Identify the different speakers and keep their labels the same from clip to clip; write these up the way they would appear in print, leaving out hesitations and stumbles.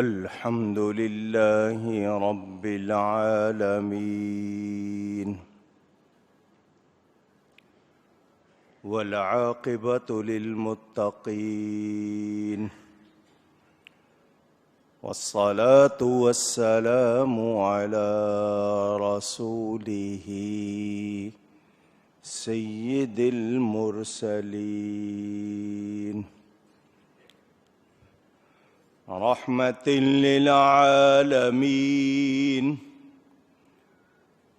Speaker 1: الحمد لله رب العالمين والعاقبة للمتقين والصلاة والسلام على رسوله سيد المرسلين رحمة للعالمين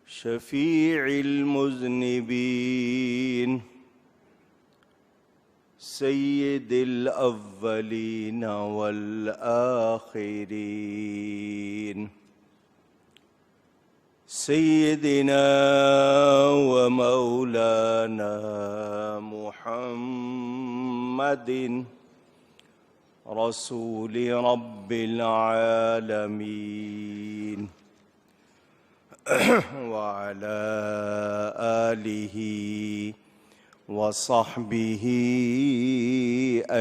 Speaker 1: شفيع المذنبين سيد الأولين والآخرين سيدنا ومولانا محمد رسول رب العالمين وعلى آله وصحبه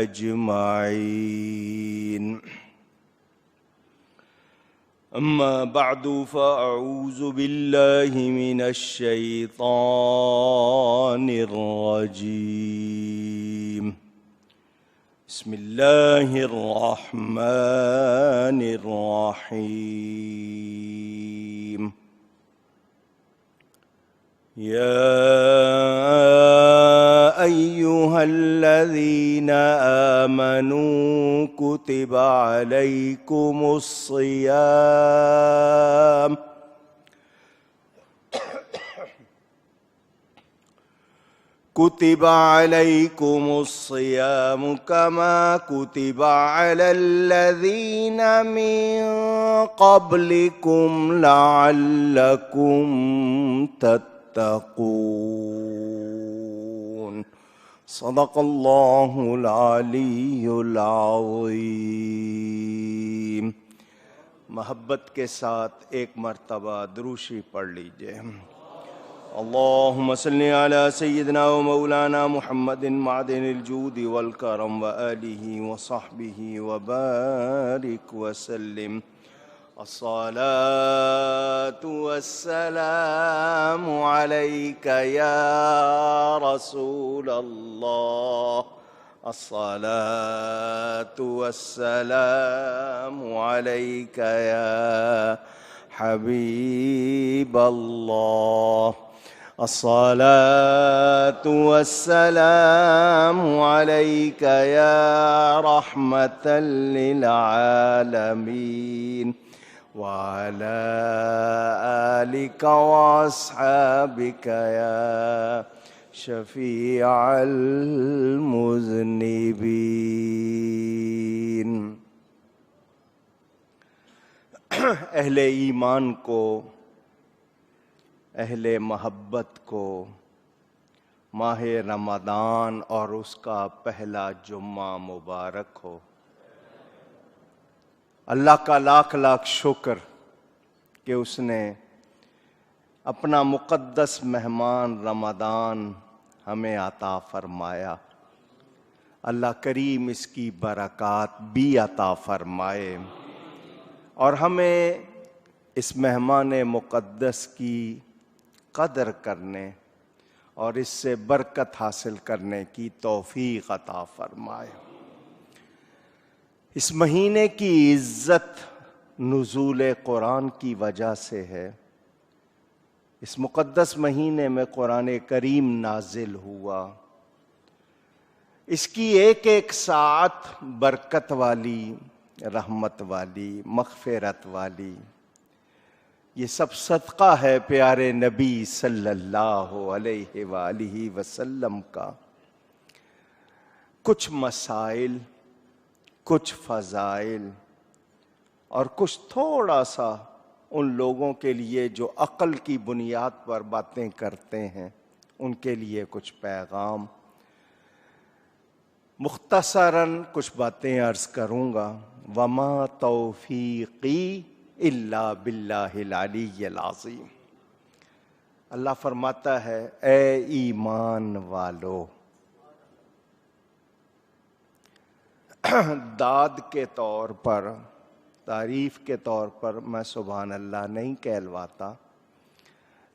Speaker 1: أجمعين. أما بعد فأعوذ بالله من الشيطان الرجيم. بسم الله الرحمن الرحيم. يا أيها الذين آمنوا كتب عليكم الصيام كما كتب على الذين من قبلكم لعلكم تتقون. صدق اللہ العلی العظیم. محبت کے ساتھ ایک مرتبہ دروشی پڑھ لیجئے. اللہم صلی علی سیدنا و مولانا محمد معدن الجود والکرم وآلہ وصحبہ وبارک وسلم. الصلاة والسلام عليك يا رسول الله. الصلاة والسلام عليك يا حبيب الله. الصلاة والسلام عليك يا رحمة للعالمين وعلى آلك وأصحابك يا شفيع المذنبين. اہل ایمان کو، اہل محبت کو ماہ رمضان اور اس کا پہلا جمعہ مبارک ہو. اللہ کا لاکھ لاکھ شکر کہ اس نے اپنا مقدس مہمان رمضان ہمیں عطا فرمایا. اللہ کریم اس کی برکات بھی عطا فرمائے اور ہمیں اس مہمان مقدس کی قدر کرنے اور اس سے برکت حاصل کرنے کی توفیق عطا فرمائے. اس مہینے کی عزت نزول قرآن کی وجہ سے ہے. اس مقدس مہینے میں قرآن کریم نازل ہوا. اس کی ایک ایک ساعت برکت والی، رحمت والی، مغفرت والی. یہ سب صدقہ ہے پیارے نبی صلی اللہ علیہ وآلہ وسلم کا. کچھ مسائل، کچھ فضائل اور کچھ تھوڑا سا ان لوگوں کے لیے جو عقل کی بنیاد پر باتیں کرتے ہیں ان کے لیے کچھ پیغام. مختصراً کچھ باتیں عرض کروں گا. وما توفیقی الا باللہ العلی العظیم. اللہ فرماتا ہے اے ایمان والو، داد کے طور پر تعریف کے طور پر میں سبحان اللہ نہیں کہلواتا،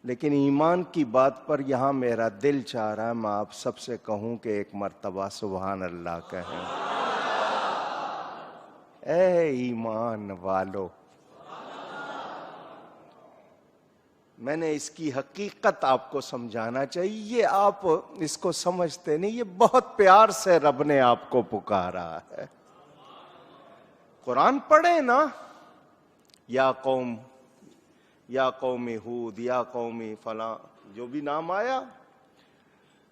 Speaker 1: لیکن ایمان کی بات پر یہاں میرا دل چاہ رہا ہے میں آپ سب سے کہوں کہ ایک مرتبہ سبحان اللہ کہیں۔ اے ایمان والو، میں نے اس کی حقیقت آپ کو سمجھانا چاہیے، آپ اس کو سمجھتے نہیں، یہ بہت پیار سے رب نے آپ کو پکارا ہے۔ قرآن پڑھیں نا، یا قوم، یا قوم ہود، یا قوم فلاں، جو بھی نام آیا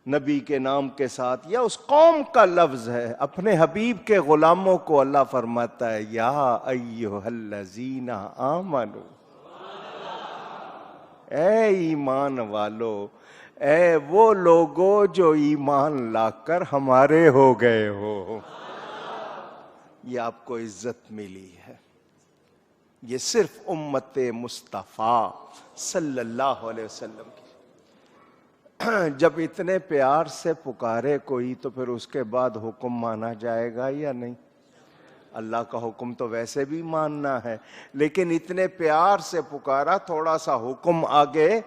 Speaker 1: نبی کے نام کے ساتھ، یا اس قوم کا لفظ ہے، اپنے حبیب کے غلاموں کو اللہ فرماتا ہے یا ایھا الذین آمنوا، اے ایمان والو، اے وہ لوگو جو ایمان لا کر ہمارے ہو گئے ہو، یہ آپ کو عزت ملی ہے۔ یہ صرف امت مصطفیٰ صلی اللہ علیہ وسلم کی، جب اتنے پیار سے پکارے کوئی تو پھر اس کے بعد حکم مانا جائے گا یا نہیں؟ اللہ کا حکم تو ویسے بھی ماننا ہے، لیکن اتنے پیار سے پکارا، تھوڑا سا حکم آگے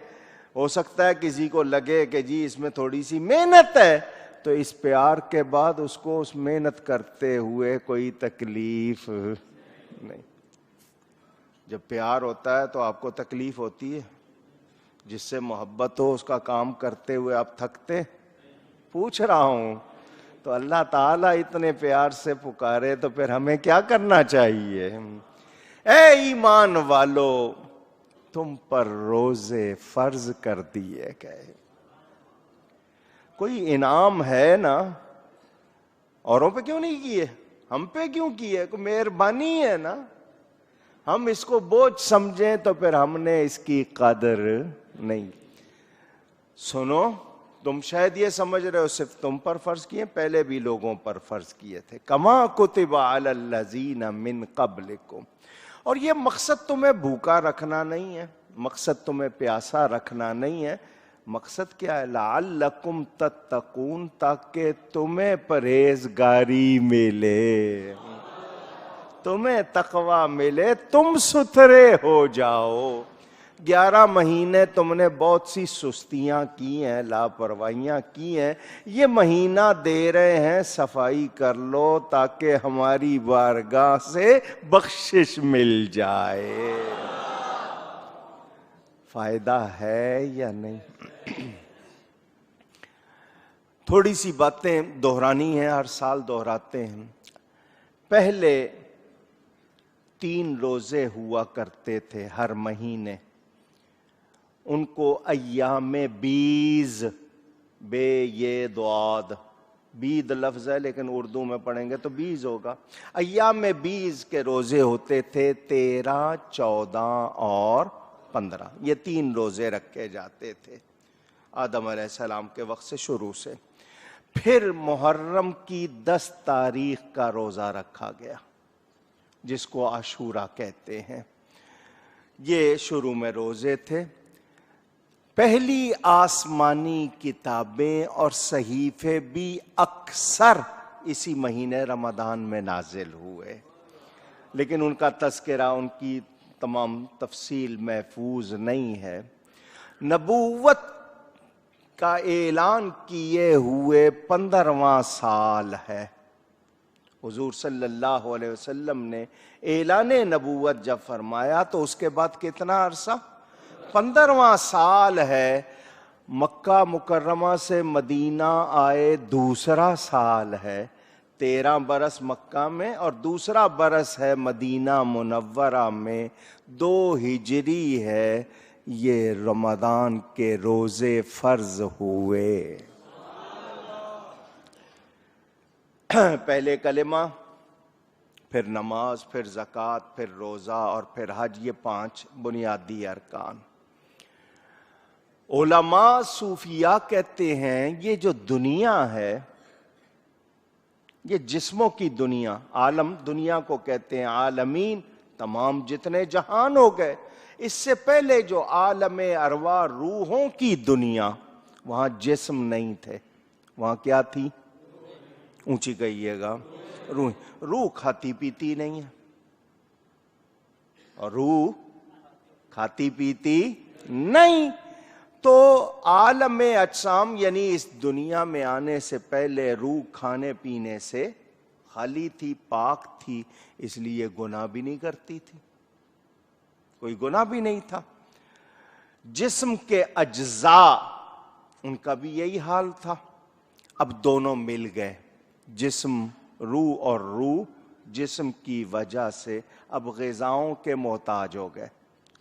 Speaker 1: ہو سکتا ہے کسی کو لگے کہ جی اس میں تھوڑی سی محنت ہے، تو اس پیار کے بعد اس کو اس محنت کرتے ہوئے کوئی تکلیف نہیں۔ جب پیار ہوتا ہے تو آپ کو تکلیف ہوتی ہے؟ جس سے محبت ہو اس کا کام کرتے ہوئے آپ تھکتے؟ پوچھ رہا ہوں۔ تو اللہ تعالیٰ اتنے پیار سے پکارے تو پھر ہمیں کیا کرنا چاہیے؟ اے ایمان والو، تم پر روزے فرض کر دیے گئے۔ کوئی انعام ہے نا، اوروں پہ کیوں نہیں کیے؟ ہم پہ کیوں کیے؟ کوئی مہربانی ہے نا، ہم اس کو بوجھ سمجھیں تو پھر ہم نے اس کی قدر نہیں۔ سنو، تم شاید یہ سمجھ رہے ہو صرف تم پر فرض کیے، پہلے بھی لوگوں پر فرض کیے تھے، کما کتب علی الذین من قبلکم۔ اور یہ مقصد تمہیں بھوکا رکھنا نہیں ہے، مقصد تمہیں پیاسا رکھنا نہیں ہے، مقصد کیا ہے؟ لعلکم تتقون، تاکہ تمہیں پرہیزگاری ملے، تمہیں تقوی ملے، تم ستھرے ہو جاؤ۔ 11 مہینے تم نے بہت سی سستیاں کی ہیں، لاپرواہیاں کی ہیں، یہ مہینہ دے رہے ہیں صفائی کر لو تاکہ ہماری بارگاہ سے بخشش مل جائے۔ فائدہ ہے یا نہیں؟ تھوڑی سی باتیں دہرانی ہیں، ہر سال دہراتے ہیں۔ پہلے 3 روزے ہوا کرتے تھے ہر مہینے، ان کو ایام بیز، بے یہ دعاد، بید لفظ ہے لیکن اردو میں پڑھیں گے تو بیز ہوگا۔ ایام بیز کے روزے ہوتے تھے 13، 14 اور 15، یہ 3 روزے رکھے جاتے تھے آدم علیہ السلام کے وقت سے شروع سے۔ پھر محرم کی 10 تاریخ کا روزہ رکھا گیا جس کو عاشورہ کہتے ہیں۔ یہ شروع میں روزے تھے۔ پہلی آسمانی کتابیں اور صحیفے بھی اکثر اسی مہینے رمضان میں نازل ہوئے، لیکن ان کا تذکرہ، ان کی تمام تفصیل محفوظ نہیں ہے۔ نبوت کا اعلان کیے ہوئے 15واں سال ہے۔ حضور صلی اللہ علیہ وسلم نے اعلان نبوت جب فرمایا تو اس کے بعد کتنا عرصہ؟ 15واں سال ہے۔ مکہ مکرمہ سے مدینہ آئے دوسرا سال ہے، 13 برس مکہ میں اور دوسرا برس ہے مدینہ منورہ میں، 2 ہجری ہے۔ یہ رمضان کے روزے فرض ہوئے۔ پہلے کلمہ، پھر نماز، پھر زکوٰۃ، پھر روزہ اور پھر حج، یہ 5 بنیادی ارکان۔ علماء صوفیاء کہتے ہیں یہ جو دنیا ہے، یہ جسموں کی دنیا، عالم دنیا کو کہتے ہیں، عالمین تمام جتنے جہان ہو گئے، اس سے پہلے جو عالم ارواح روحوں کی دنیا، وہاں جسم نہیں تھے، وہاں کیا تھی؟ اونچی کہیے گا، روح کھاتی پیتی نہیں ہے، اور روح کھاتی پیتی نہیں. تو عالم اجسام یعنی اس دنیا میں آنے سے پہلے روح کھانے پینے سے خالی تھی, پاک تھی, اس لیے گناہ بھی نہیں کرتی تھی, کوئی گناہ بھی نہیں تھا. جسم کے اجزاء ان کا بھی یہی حال تھا. اب دونوں مل گئے, جسم روح اور روح جسم کی وجہ سے اب غذاؤں کے محتاج ہو گئے,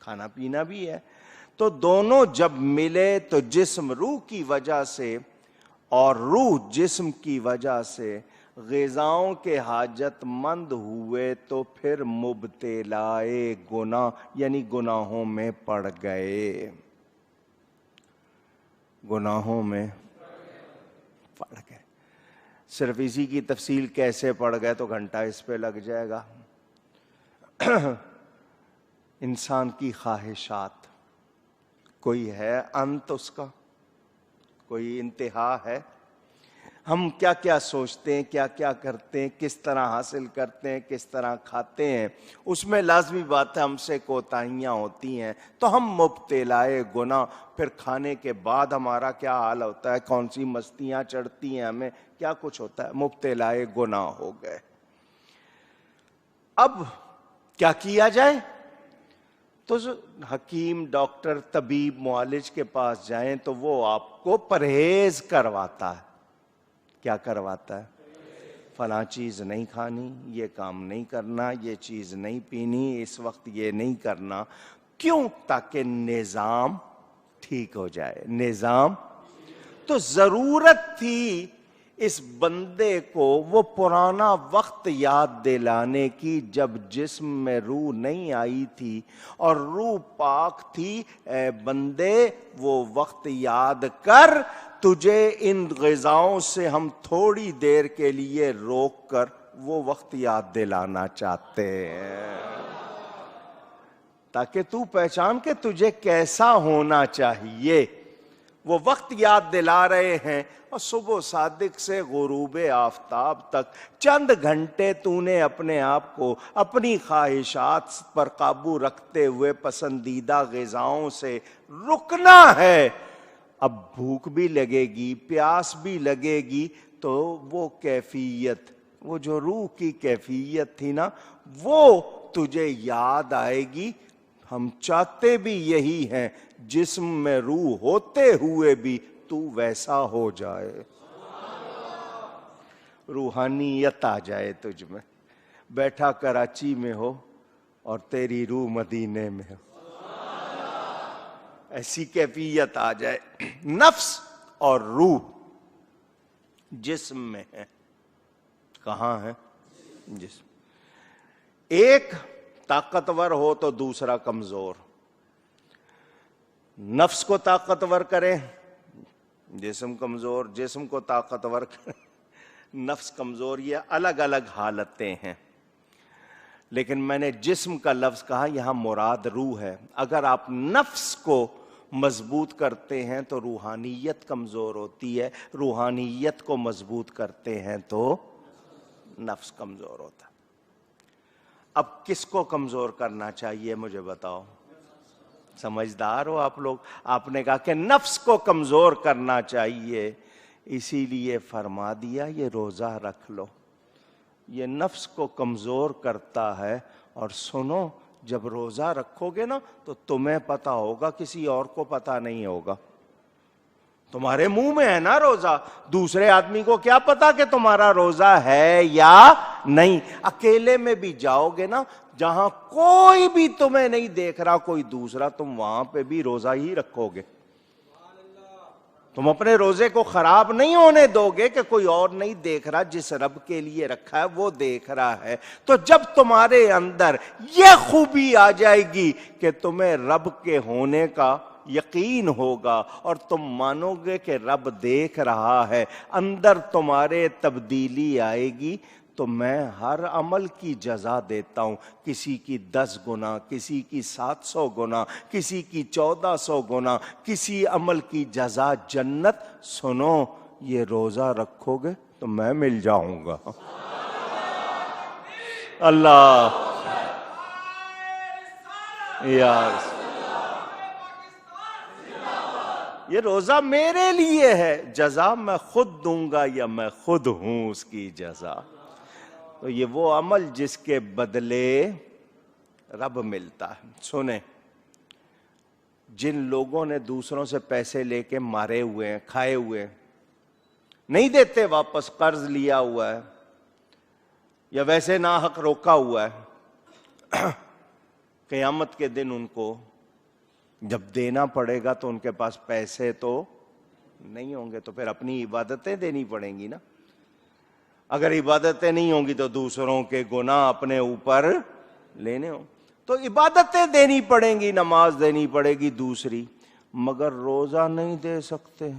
Speaker 1: کھانا پینا بھی ہے. تو دونوں جب ملے تو جسم روح کی وجہ سے اور روح جسم کی وجہ سے غذاؤں کے حاجت مند ہوئے, تو پھر مبتلائے گناہ یعنی گناہوں میں پڑ گئے, گناہوں میں پڑ گئے. صرف اسی کی تفصیل کیسے پڑ گئے تو گھنٹہ اس پہ لگ جائے گا. انسان کی خواہشات, کوئی ہے انت اس کا, کوئی انتہا ہے؟ ہم کیا کیا سوچتے ہیں, کیا کیا کرتے ہیں, کس طرح حاصل کرتے ہیں, کس طرح کھاتے ہیں, اس میں لازمی بات ہے ہم سے کوتاہیاں ہوتی ہیں. تو ہم مبتلائے گناہ, پھر کھانے کے بعد ہمارا کیا حال ہوتا ہے, کون سی مستیاں چڑھتی ہیں ہمیں, کیا کچھ ہوتا ہے, مبتلائے گناہ ہو گئے. اب کیا کیا جائے؟ تو حکیم, ڈاکٹر, طبیب, معالج کے پاس جائیں تو وہ آپ کو پرہیز کرواتا ہے. کیا کرواتا ہے؟ فلاں چیز نہیں کھانی, یہ کام نہیں کرنا, یہ چیز نہیں پینی, اس وقت یہ نہیں کرنا. کیوں؟ تاکہ نظام ٹھیک ہو جائے. نظام تو ضرورت تھی اس بندے کو وہ پرانا وقت یاد دلانے کی جب جسم میں روح نہیں آئی تھی اور روح پاک تھی. اے بندے وہ وقت یاد کر, تجھے ان غذاؤں سے ہم تھوڑی دیر کے لیے روک کر وہ وقت یاد دلانا چاہتے ہیں, تاکہ تو پہچان کے تجھے کیسا ہونا چاہیے. وہ وقت یاد دلا رہے ہیں, اور صبح صادق سے غروب آفتاب تک چند گھنٹے تو نے اپنے آپ کو اپنی خواہشات پر قابو رکھتے ہوئے پسندیدہ غذاؤں سے رکنا ہے. اب بھوک بھی لگے گی, پیاس بھی لگے گی, تو وہ کیفیت, وہ جو روح کی کیفیت تھی نا, وہ تجھے یاد آئے گی. ہم چاہتے بھی یہی ہیں, جسم میں روح ہوتے ہوئے بھی تو ویسا ہو جائے, روحانیت آ جائے تجھ میں. بیٹھا کراچی میں ہو اور تیری روح مدینے میں ہو, ایسی کیفیت آ جائے. نفس اور روح جسم میں ہے. کہاں ہے جسم؟ ایک طاقتور ہو تو دوسرا کمزور. نفس کو طاقتور کریں, جسم کمزور, جسم کو طاقتور کریں, نفس کمزور. یہ الگ الگ حالتیں ہیں, لیکن میں نے جسم کا لفظ کہا, یہاں مراد روح ہے. اگر آپ نفس کو مضبوط کرتے ہیں تو روحانیت کمزور ہوتی ہے, روحانیت کو مضبوط کرتے ہیں تو نفس کمزور ہوتا ہے. اب کس کو کمزور کرنا چاہیے مجھے بتاؤ؟ سمجھدار ہو آپ لوگ. آپ نے کہا کہ نفس کو کمزور کرنا چاہیے, اسی لیے فرما دیا یہ روزہ رکھ لو. یہ نفس کو کمزور کرتا ہے. اور سنو, جب روزہ رکھو گے نا تو تمہیں پتا ہوگا, کسی اور کو پتا نہیں ہوگا. تمہارے منہ میں ہے نا روزہ, دوسرے آدمی کو کیا پتا کہ تمہارا روزہ ہے یا نہیں. اکیلے میں بھی جاؤ گے نا, جہاں کوئی بھی تمہیں نہیں دیکھ رہا, کوئی دوسرا, تم وہاں پہ بھی روزہ ہی رکھو گے. تم اپنے روزے کو خراب نہیں ہونے دو گے کہ کوئی اور نہیں دیکھ رہا, جس رب کے لیے رکھا ہے وہ دیکھ رہا ہے. تو جب تمہارے اندر یہ خوبی آ جائے گی کہ تمہیں رب کے ہونے کا یقین ہوگا اور تم مانو گے کہ رب دیکھ رہا ہے, اندر تمہارے تبدیلی آئے گی, تو میں ہر عمل کی جزا دیتا ہوں. کسی کی 10 گنا, کسی کی 700 گنا, کسی کی 1400 گنا, کسی عمل کی جزا جنت. سنو, یہ روزہ رکھو گے تو میں مل جاؤں گا. اللہ یار یہ روزہ میرے لیے ہے، جزا میں خود دوں گا یا میں خود ہوں اس کی جزا. تو یہ وہ عمل جس کے بدلے رب ملتا ہے. سنیں، جن لوگوں نے دوسروں سے پیسے لے کے مارے ہوئے ہیں، کھائے ہوئے ہیں، نہیں دیتے واپس، قرض لیا ہوا ہے یا ویسے ناحق روکا ہوا ہے، قیامت کے دن ان کو جب دینا پڑے گا تو ان کے پاس پیسے تو نہیں ہوں گے، تو پھر اپنی عبادتیں دینی پڑیں گی نا. اگر عبادتیں نہیں ہوں گی تو دوسروں کے گناہ اپنے اوپر لینے ہوں، تو عبادتیں دینی پڑیں گی، نماز دینی پڑے گی دوسری، مگر روزہ نہیں دے سکتے.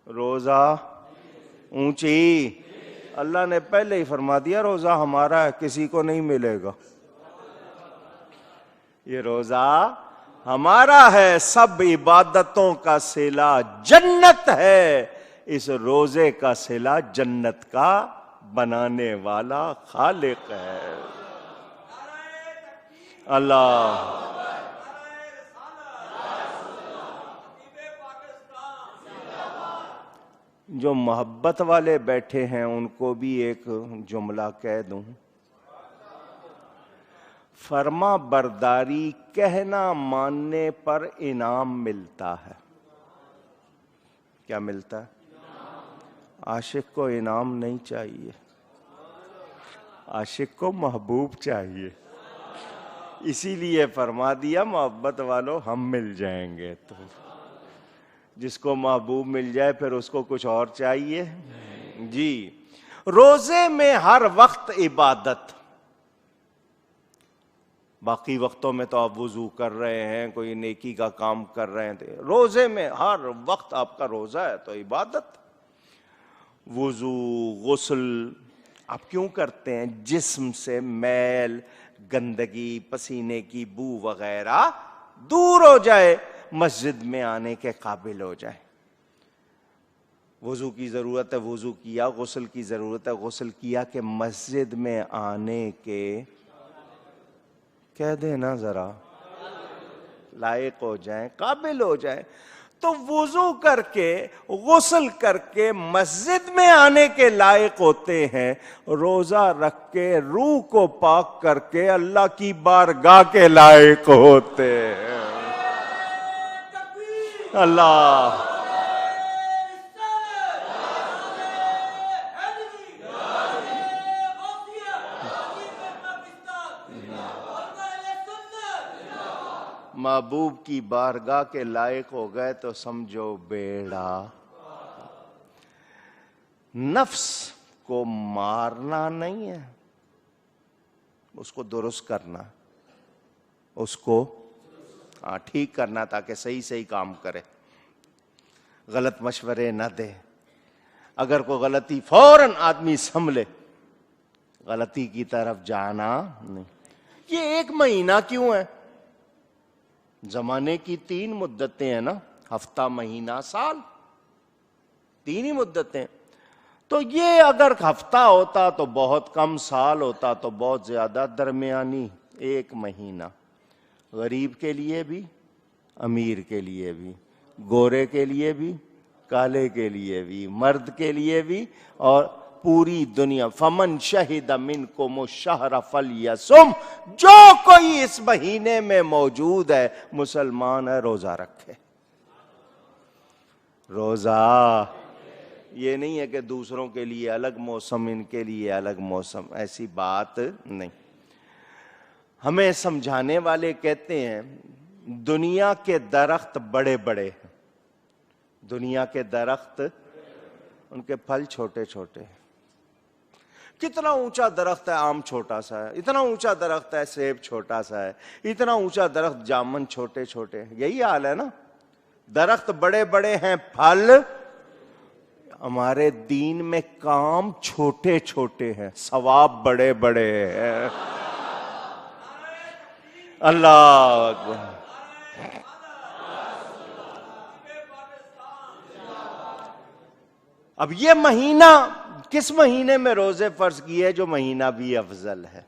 Speaker 1: روزہ اونچی، اللہ نے پہلے ہی فرما دیا روزہ ہمارا ہے، کسی کو نہیں ملے گا. یہ روزہ ہمارا ہے، سب عبادتوں کا صلہ جنت ہے، اس روزے کا صلہ جنت کا بنانے والا خالق ہے. اللہ جو محبت والے بیٹھے ہیں ان کو بھی ایک جملہ کہہ دوں، فرما برداری کہنا ماننے پر انعام ملتا ہے. کیا ملتا ہے؟ عاشق کو انعام نہیں چاہیے، عاشق کو محبوب چاہیے. اسی لیے فرما دیا محبت والوں ہم مل جائیں گے. تو جس کو محبوب مل جائے پھر اس کو کچھ اور چاہیے جی. روزے میں ہر وقت عبادت، باقی وقتوں میں تو آپ وضو کر رہے ہیں، کوئی نیکی کا کام کر رہے ہیں، روزے میں ہر وقت آپ کا روزہ ہے تو عبادت. وضو غسل آپ کیوں کرتے ہیں؟ جسم سے میل گندگی پسینے کی بو وغیرہ دور ہو جائے، مسجد میں آنے کے قابل ہو جائے. وضو کی ضرورت ہے وضو کیا، غسل کی ضرورت ہے غسل کیا، کہ مسجد میں آنے کے کہہ دینا ذرا لائق ہو جائیں، قابل ہو جائیں. تو وضو کر کے غسل کر کے مسجد میں آنے کے لائق ہوتے ہیں، روزہ رکھ کے روح کو پاک کر کے اللہ کی بارگاہ کے لائق ہوتے ہیں. اللہ محبوب کی بارگاہ کے لائق ہو گئے تو سمجھو بیڑا. نفس کو مارنا نہیں ہے، اس کو درست کرنا، اس کو ٹھیک کرنا تاکہ صحیح صحیح کام کرے، غلط مشورے نہ دے. اگر کوئی غلطی فوراً آدمی سنبھلے، غلطی کی طرف جانا نہیں. یہ 1 مہینہ کیوں ہے؟ زمانے کی 3 مدتیں ہیں نا، ہفتہ مہینہ سال، 3 ہی مدتیں. تو یہ اگر ہفتہ ہوتا تو بہت کم، سال ہوتا تو بہت زیادہ، درمیانی 1 مہینہ. غریب کے لیے بھی، امیر کے لیے بھی، گورے کے لیے بھی، کالے کے لیے بھی، مرد کے لیے بھی، اور پوری دنیا. فمن شہد منکم الشہر فلیصم، جو کوئی اس مہینے میں موجود ہے مسلمان ہے روزہ رکھے. روزہ یہ نہیں ہے کہ دوسروں کے لیے الگ موسم، ان کے لیے الگ موسم، ایسی بات نہیں. ہمیں سمجھانے والے کہتے ہیں دنیا کے درخت بڑے بڑے ہیں، دنیا کے درخت ان کے پھل چھوٹے چھوٹے ہیں. کتنا اونچا درخت ہے آم چھوٹا سا ہے، اتنا اونچا درخت ہے سیب چھوٹا سا ہے، اتنا اونچا درخت جامن چھوٹے چھوٹے ہیں. یہی حال ہے نا، درخت بڑے بڑے ہیں، پھل. ہمارے دین میں کام چھوٹے چھوٹے ہیں، ثواب بڑے بڑے ہیں. اللہ اکبر. اب یہ مہینہ کس مہینے میں روزے فرض کیے؟ جو مہینہ بھی افضل ہے.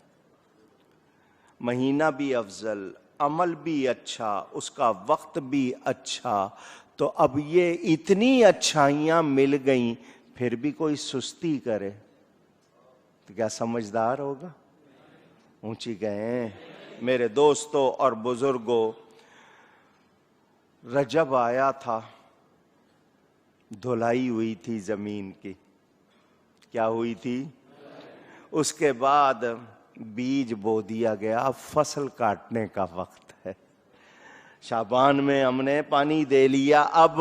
Speaker 1: مہینہ بھی افضل، عمل بھی اچھا، اس کا وقت بھی اچھا، تو اب یہ اتنی اچھائیاں مل گئیں پھر بھی کوئی سستی کرے تو کیا سمجھدار ہوگا؟ اونچی گئے میرے دوستوں اور بزرگوں، رجب آیا تھا، دھلائی ہوئی تھی زمین کی، کیا ہوئی تھی؟ اس کے بعد بیج بو دیا گیا، اب فصل کاٹنے کا وقت ہے۔ شعبان میں ہم نے پانی دے لیا، اب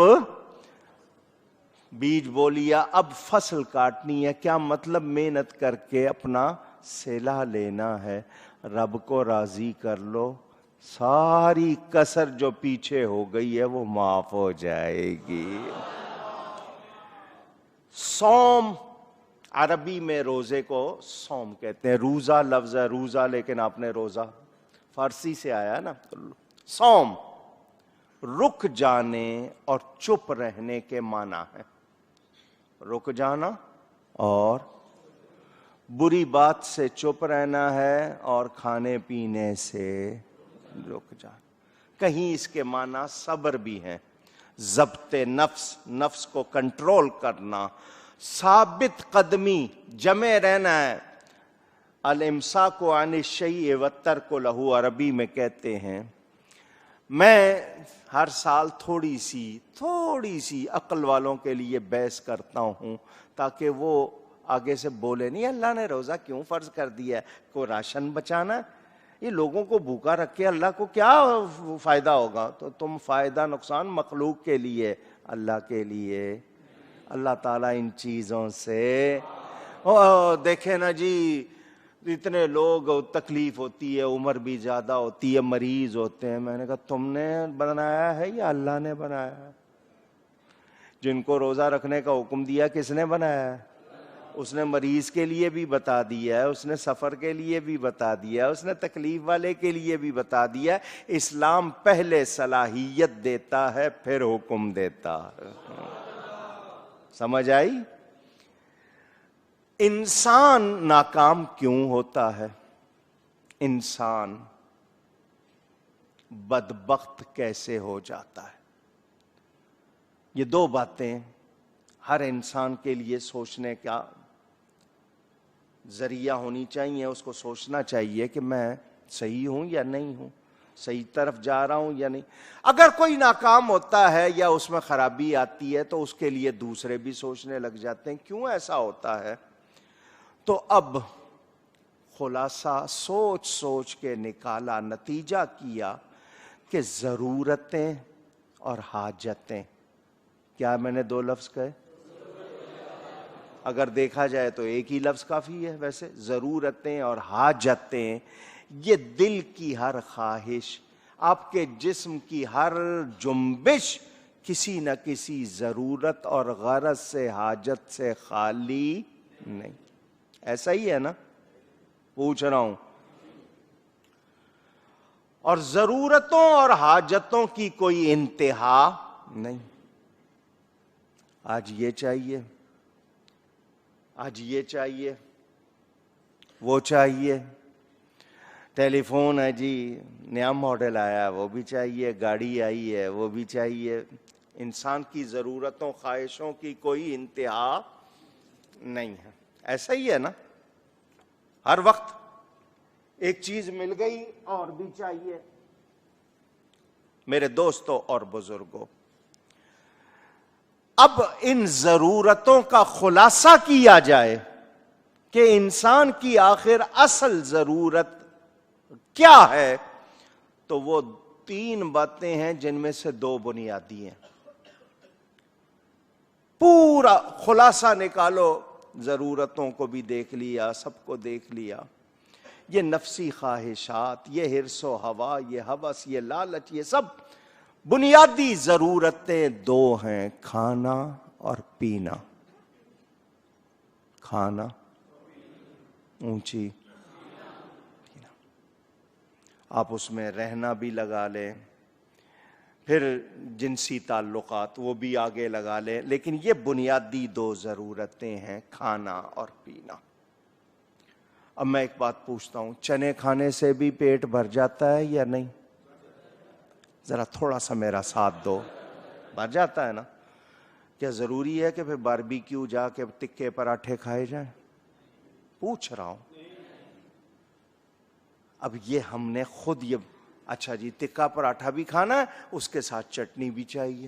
Speaker 1: بیج بو لیا، اب فصل کاٹنی ہے۔ کیا مطلب؟ محنت کر کے اپنا صلہ لینا ہے، رب کو راضی کر لو، ساری کسر جو پیچھے ہو گئی ہے وہ معاف ہو جائے گی۔ صوم، عربی میں روزے کو صوم کہتے ہیں، روزہ لفظ ہے روزہ، لیکن آپ نے روزہ فارسی سے آیا ہے نا۔ صوم رک جانے اور چپ رہنے کے معنی ہے، رک جانا اور بری بات سے چپ رہنا ہے اور کھانے پینے سے رک جانا۔ کہیں اس کے معنی صبر بھی ہیں، ضبط نفس، نفس کو کنٹرول کرنا، ثابت قدمی، جمے رہنا ہے۔ الامساک عن الشیء والترک لہ، عربی میں کہتے ہیں۔ میں ہر سال تھوڑی سی عقل والوں کے لیے بحث کرتا ہوں تاکہ وہ آگے سے بولے نہیں اللہ نے روزہ کیوں فرض کر دیا ہے، کوئی راشن بچانا ہے؟ یہ لوگوں کو بھوکا رکھ کے اللہ کو کیا فائدہ ہوگا؟ تو تم فائدہ نقصان مخلوق کے لیے، اللہ کے لیے۔ اللہ تعالیٰ ان چیزوں سے دیکھیں نا جی، اتنے لوگ تکلیف ہوتی ہے، عمر بھی زیادہ ہوتی ہے، مریض ہوتے ہیں۔ میں نے کہا تم نے بنایا ہے یا اللہ نے بنایا ہے؟ جن کو روزہ رکھنے کا حکم دیا کس نے بنایا ہے؟ اس نے مریض کے لیے بھی بتا دیا ہے، اس نے سفر کے لیے بھی بتا دیا ہے، اس نے تکلیف والے کے لیے بھی بتا دیا ہے۔ اسلام پہلے صلاحیت دیتا ہے پھر حکم دیتا ہے۔ سمجھ آئی؟ انسان ناکام کیوں ہوتا ہے؟ انسان بدبخت کیسے ہو جاتا ہے؟ یہ دو باتیں ہر انسان کے لیے سوچنے کا ذریعہ ہونی چاہیے۔ اس کو سوچنا چاہیے کہ میں صحیح ہوں یا نہیں ہوں، صحیح طرف جا رہا ہوں یا نہیں۔ اگر کوئی ناکام ہوتا ہے یا اس میں خرابی آتی ہے تو اس کے لیے دوسرے بھی سوچنے لگ جاتے ہیں کیوں ایسا ہوتا ہے۔ تو اب خلاصہ سوچ سوچ کے نکالا، نتیجہ کیا کہ ضرورتیں اور حاجتیں، کیا میں نے دو لفظ کہے؟ اگر دیکھا جائے تو ایک ہی لفظ کافی ہے ویسے، ضرورتیں اور حاجتیں۔ یہ دل کی ہر خواہش، آپ کے جسم کی ہر جنبش کسی نہ کسی ضرورت اور غرض سے، حاجت سے خالی نہیں۔ ایسا ہی ہے نا؟ پوچھ رہا ہوں۔ اور ضرورتوں اور حاجتوں کی کوئی انتہا نہیں۔ آج یہ چاہیے، آج یہ چاہیے، وہ چاہیے، ٹیلی فون ہے جی، نیا ماڈل آیا ہے وہ بھی چاہیے، گاڑی آئی ہے وہ بھی چاہیے۔ انسان کی ضرورتوں خواہشوں کی کوئی انتہا نہیں ہے۔ ایسا ہی ہے نا؟ ہر وقت ایک چیز مل گئی اور بھی چاہیے۔ میرے دوستوں اور بزرگوں، اب ان ضرورتوں کا خلاصہ کیا جائے کہ انسان کی آخر اصل ضرورت کیا ہے، تو وہ تین باتیں ہیں جن میں سے دو بنیادی ہیں۔ پورا خلاصہ نکالو، ضرورتوں کو بھی دیکھ لیا، سب کو دیکھ لیا۔ یہ نفسی خواہشات، یہ حرص و ہوا، یہ ہوس، یہ لالچ، یہ سب بنیادی ضرورتیں دو ہیں، کھانا اور پینا۔ کھانا اونچی، پینا۔ آپ اس میں رہنا بھی لگا لیں، پھر جنسی تعلقات وہ بھی آگے لگا لیں، لیکن یہ بنیادی دو ضرورتیں ہیں، کھانا اور پینا۔ اب میں ایک بات پوچھتا ہوں، چنے کھانے سے بھی پیٹ بھر جاتا ہے یا نہیں؟ ذرا تھوڑا سا میرا ساتھ دو، بھر جاتا ہے نا؟ کیا ضروری ہے کہ پھر باربیکیو جا کے تکے پراٹھے کھائے جائیں؟ پوچھ رہا ہوں۔ اب یہ ہم نے خود یہ، اچھا جی تکا پراٹھا بھی کھانا ہے، اس کے ساتھ چٹنی بھی چاہیے،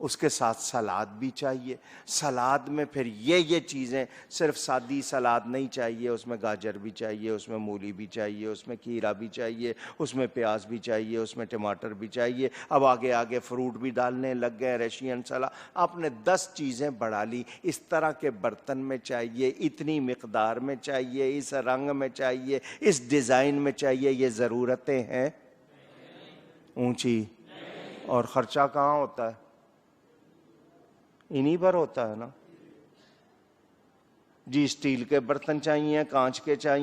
Speaker 1: اس کے ساتھ سلاد بھی چاہیے۔ سلاد میں پھر یہ چیزیں، صرف سادی سلاد نہیں چاہیے، اس میں گاجر بھی چاہیے، اس میں مولی بھی چاہیے، اس میں کھیرا بھی چاہیے، اس میں پیاز بھی چاہیے، اس میں ٹماٹر بھی چاہیے، اب آگے آگے فروٹ بھی ڈالنے لگ گئے، رشین سلاد۔ آپ نے 10 چیزیں بڑھا لی۔ اس طرح کے برتن میں چاہیے، اتنی مقدار میں چاہیے، اس رنگ میں چاہیے، اس ڈیزائن میں چاہیے، یہ ضرورتیں ہیں اونچی؟ اور خرچہ کہاں ہوتا ہے؟ انہی پر ہوتا ہے نا جی۔ اسٹیل کے برتن چاہیے، کانچ کے چاہیے،